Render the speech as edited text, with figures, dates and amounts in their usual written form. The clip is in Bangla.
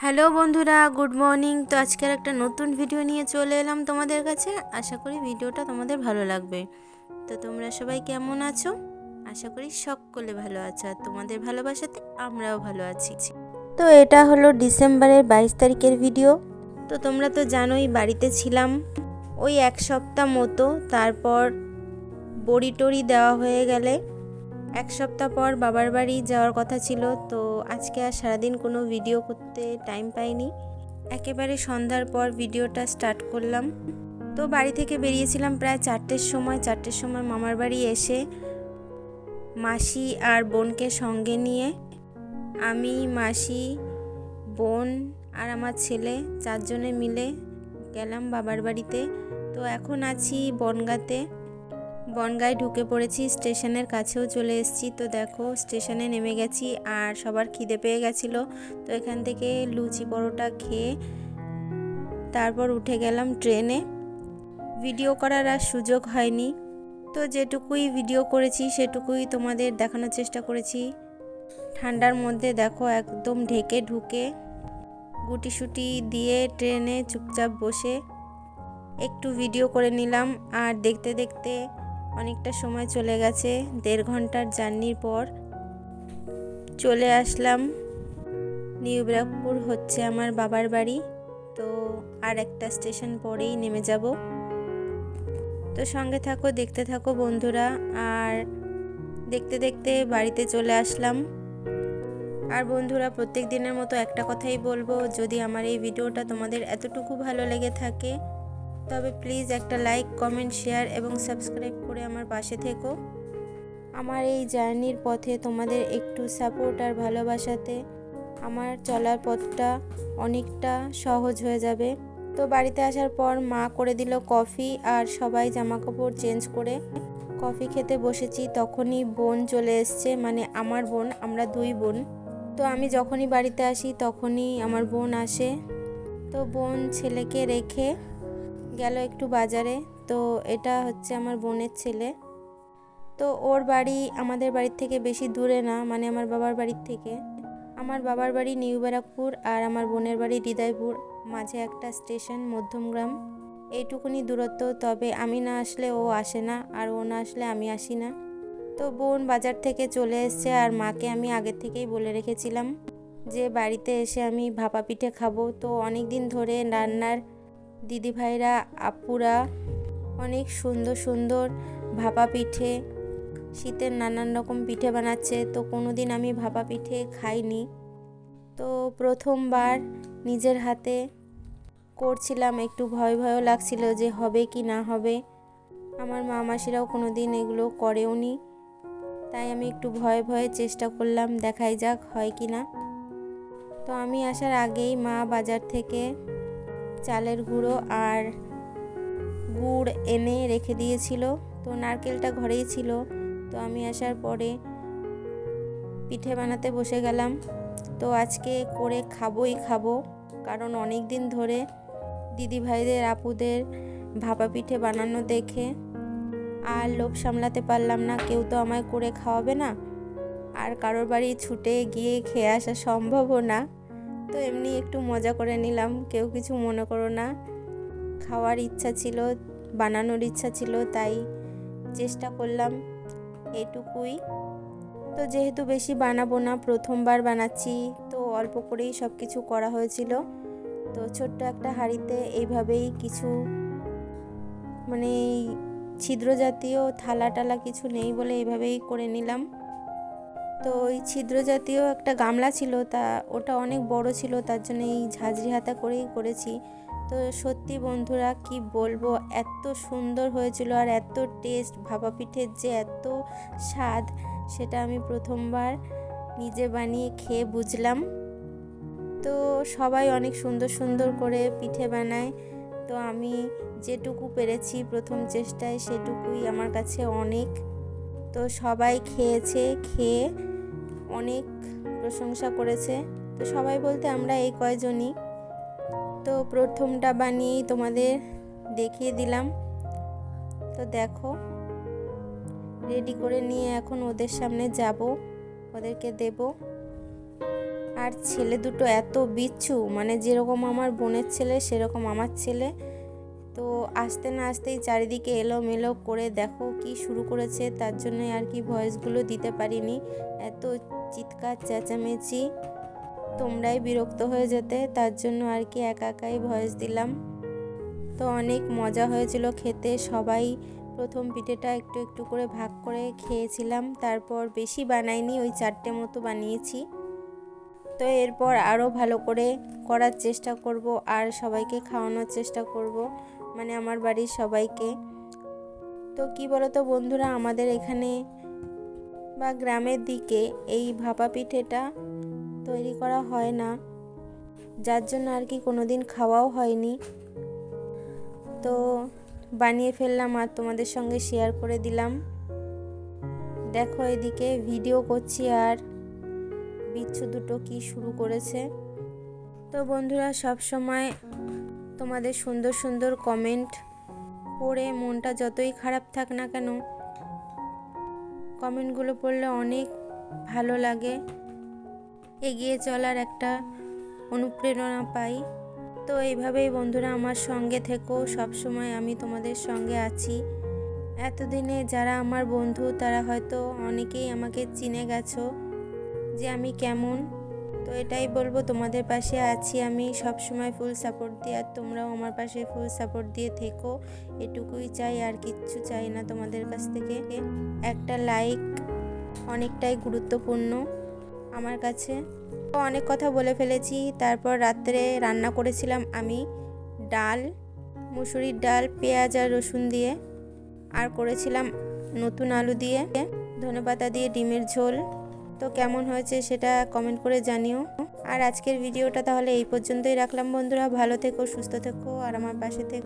হ্যালো বন্ধুরা, গুড মর্নিং। তো আজকের একটা নতুন ভিডিও নিয়ে চলে এলাম তোমাদের কাছে। আশা করি ভিডিওটা তোমাদের ভালো লাগবে। তো তোমরা সবাই কেমন আছো? আশা করি সকলে ভালো আছো, আর তোমাদের ভালোবাসাতে আমরাও ভালো আছি। তো এটা হলো ডিসেম্বরের 22 তারিখের ভিডিও। তো তোমরা তো জানোই বাড়িতে ছিলাম ওই এক সপ্তাহ মতো। তারপর বড়ি টড়ি দেওয়া হয়ে গেলে এক সপ্তাহ পর বাবার বাড়ি যাওয়ার কথা ছিল। তো আজকে আর সারাদিন কোনো ভিডিও করতে টাইম পাইনি। একেবারে সন্ধ্যার পর ভিডিওটা স্টার্ট করলাম। তো বাড়ি থেকে বেরিয়েছিলাম প্রায় 4টের সময়। 4টের সময় মামার বাড়ি এসে মাসি আর বোনকে সঙ্গে নিয়ে আমি, মাসি, বোন আর আমার ছেলে 4 জনে মিলে গেলাম বাবার বাড়িতে। তো এখন আছি বনগাঁতে। বনগাঁয় ঢুকে পড়েছি, স্টেশনের কাছেও চলে এসেছি। তো দেখো স্টেশনে নেমে গেছি, আর সবার খিদে পেয়ে গেছিলো। তো এখান থেকে লুচি পরোটা খেয়ে তারপর উঠে গেলাম ট্রেনে। ভিডিও করার আর সুযোগ হয়নি, তো যেটুকুই ভিডিও করেছি সেটুকুই তোমাদের দেখানোর চেষ্টা করেছি। ঠান্ডার মধ্যে দেখো একদম ঢেকে ঢুকে গুটিসুটি দিয়ে ট্রেনে চুপচাপ বসে একটু ভিডিও করে নিলাম। আর দেখতে দেখতে অনেকটা সময় চলে গেছে। 1.5 ঘন্টার জার্নির পর চলে আসলাম। নিউ ব্যারাকপুর হচ্ছে আমার বাবার বাড়ি। তো আর একটা স্টেশন পরেই নেমে যাব। তো সঙ্গে থাকো, দেখতে থাকো বন্ধুরা। আর দেখতে দেখতে বাড়িতে চলে আসলাম। আর বন্ধুরা, প্রত্যেক দিনের মতো একটা কথাই বলবো, যদি আমার এই ভিডিওটা তোমাদের এতটুকু ভালো লেগে থাকে তবে প্লিজ একটা লাইক, কমেন্ট, শেয়ার এবং সাবস্ক্রাইব করে আমার পাশে থেকো। আমার এই জার্নির পথে তোমাদের একটু সাপোর্ট আর ভালোবাসাতে আমার চলার পথটা অনেকটা সহজ হয়ে যাবে। তো বাড়িতে আসার পর মা করে দিল কফি, আর সবাই জামাকাপড় চেঞ্জ করে কফি খেতে বসেছি। তখনই বোন চলে এসছে, মানে আমার বোন, আমরা 2 বোন। তো আমি যখনই বাড়িতে আসি তখনই আমার বোন আসে। তো বোন ছেলেকে রেখে গেল একটু বাজারে। তো এটা হচ্ছে আমার বোনের ছেলে। তো ওর বাড়ি আমাদের বাড়ির থেকে বেশি দূরে না, মানে আমার বাবার বাড়ির থেকে। আমার বাবার বাড়ি নিউ ব্যারাকপুর আর আমার বোনের বাড়ি হৃদয়পুর, মাঝে একটা স্টেশন মধ্যমগ্রাম। এইটুকুনি দূরত্ব। তবে আমি না আসলে ও আসে না, আর ও না আসলে আমি আসি না। তো বোন বাজার থেকে চলে এসছে, আর মাকে আমি আগের থেকেই বলে রেখেছিলাম যে বাড়িতে এসে আমি ভাপা পিঠে খাবো। তো অনেক দিন ধরে রান্নার দিদিভাইরা, আপুরা অনেক সুন্দর সুন্দর ভাপা পিঠে, শীতের নানান রকম পিঠে বানাচ্ছে। তো কোনো দিন আমি ভাপা পিঠে খাইনি। তো প্রথমবার নিজের হাতে করছিলাম, একটু ভয় ভয়ও লাগছিল যে হবে কি না হবে। আমার মা মাসিরাও কোনো দিন এগুলো করেওনি, তাই আমি একটু ভয়ে ভয়ে চেষ্টা করলাম, দেখাই যাক হয় কি না। তো আমি আসার আগেই মা বাজার থেকে চালের গুঁড়ো আর গুড় এনে রেখে দিয়েছিল। তো নারকেলটা ঘরেই ছিল। তো আমি আসার পরে পিঠে বানাতে বসে গেলাম। তো আজকে করে খাবো, কারণ অনেক দিন ধরে দিদিভাইদের, আপুদের ভাপা পিঠে বানানো দেখে আর লোভ সামলাতে পারলাম না। কেউ তো আমায় করে খাওয়াবে না, আর কারোর বাড়ি ছুটে গিয়ে খেয়ে আসা সম্ভবও না। তো এমনি একটু মজা করে নিলাম, কেউ কিছু মনে করো না। খাওয়ার ইচ্ছা ছিল, বানানোর ইচ্ছা ছিল, তাই চেষ্টা করলাম এটুকুই। তো যেহেতু বেশি বানাবো না, প্রথমবার বানাচ্ছি, তো অল্প করেই সব কিছু করা হয়েছিল। তো ছোট্ট একটা হাঁড়িতে এইভাবেই কিছু, মানে ছিদ্র জাতীয় থালা টালা কিছু নেই বলে এইভাবেই করে নিলাম। তো ওই ছিদ্র জাতীয় একটা গামলা ছিল, তা ওটা অনেক বড় ছিল, তার জন্য এই ঝাঁঝরি হাতা করেই করেছি। তো সত্যি বন্ধুরা, কি বলবো, এত সুন্দর হয়েছিল আর এত টেস্ট, ভাপা পিঠের যে এত স্বাদ, সেটা আমি প্রথমবার নিজে বানিয়ে খেয়ে বুঝলাম। তো সবাই অনেক সুন্দর সুন্দর করে পিঠে বানায়। তো আমি যেটুকু পেরেছি প্রথম চেষ্টায় সেটুকুই আমার কাছে অনেক। তো সবাই খেয়েছে, খেয়ে অনেক প্রশংসা করেছে। তো সবাই বলতে আমরা এই কয়জনই। তো প্রথমটা বানিয়েই তোমাদের দেখিয়ে দিলাম। তো দেখো রেডি করে নিয়ে এখন ওদের সামনে যাব, ওদেরকে দেব। আর ছেলে দুটো এত বিচ্ছু, মানে যেরকম আমার বোনের ছেলে সেরকম আমার ছেলে। তো আসতে না আসতেই চারিদিকে এলোমেলো করে দেখো কি শুরু করেছে, তার জন্যই আর কি ভয়েসগুলো দিতে পারিনি। এত চিৎকার চেঁচামেচি, তোমরাই বিরক্ত হয়ে যেতে, তার জন্য আর কি একা একাই ভয়েস দিলাম। তো অনেক মজা হয়েছিল খেতে, সবাই প্রথম পিঠেটা একটু একটু করে ভাগ করে খেয়েছিলাম। তারপর বেশি বানাইনি, ওই 4টে মতো বানিয়েছি। তো এরপর আরও ভালো করে করার চেষ্টা করব আর সবাইকে খাওয়ানোর চেষ্টা করব, মানে আমার বাড়ির সবাইকে। তো কি বলো তো বন্ধুরা, আমাদের এখানে বা গ্রামের দিকে এই ভাপা পিঠেটা তৈরি করা হয় না, যার জন্য আর কি কোনো দিন খাওয়াও হয়নি। তো বানিয়ে ফেললাম আর তোমাদের সঙ্গে শেয়ার করে দিলাম। দেখো এদিকে ভিডিও করছি আর বিচ্ছু দুটো কি শুরু করেছে। তো বন্ধুরা, সব সময় তোমাদের সুন্দর সুন্দর কমেন্ট পড়ে মনটা যতই খারাপ থাক না কেন, কমেন্টগুলো পড়লে অনেক ভালো লাগে, এগিয়ে চলার একটা অনুপ্রেরণা পাই। তো এইভাবেই বন্ধুরা আমার সঙ্গে থেকো, সব সময় আমি তোমাদের সঙ্গে আছি। এতদিনে যারা আমার বন্ধু তারা হয়তো অনেকেই আমাকে চিনে গেছো যে আমি কেমন। তো এটাই বলবো, তোমাদের পাশে আছি আমি সব সময় ফুল সাপোর্ট দিয়ে, আর তোমরাও আমার পাশে ফুল সাপোর্ট দিয়ে থেকো, এটুকুই চাই, আর কিচ্ছু চাই না তোমাদের কাছ থেকে। একটা লাইক অনেকটাই গুরুত্বপূর্ণ আমার কাছে। তো অনেক কথা বলে ফেলেছি। তারপর রাত্রে রান্না করেছিলাম আমি ডাল, মুসুরির ডাল, পেঁয়াজ আর রসুন দিয়ে, আর করেছিলাম নতুন আলু দিয়ে, ধনেপাতা দিয়ে ডিমের ঝোল। তো কেমন হয়েছে সেটা কমেন্ট করে জানিও। আর আজকের ভিডিওটা তাহলে এই পর্যন্তই রাখলাম বন্ধুরা, ভালো থেকো, সুস্থ থেকো আর আমার পাশে থেকো।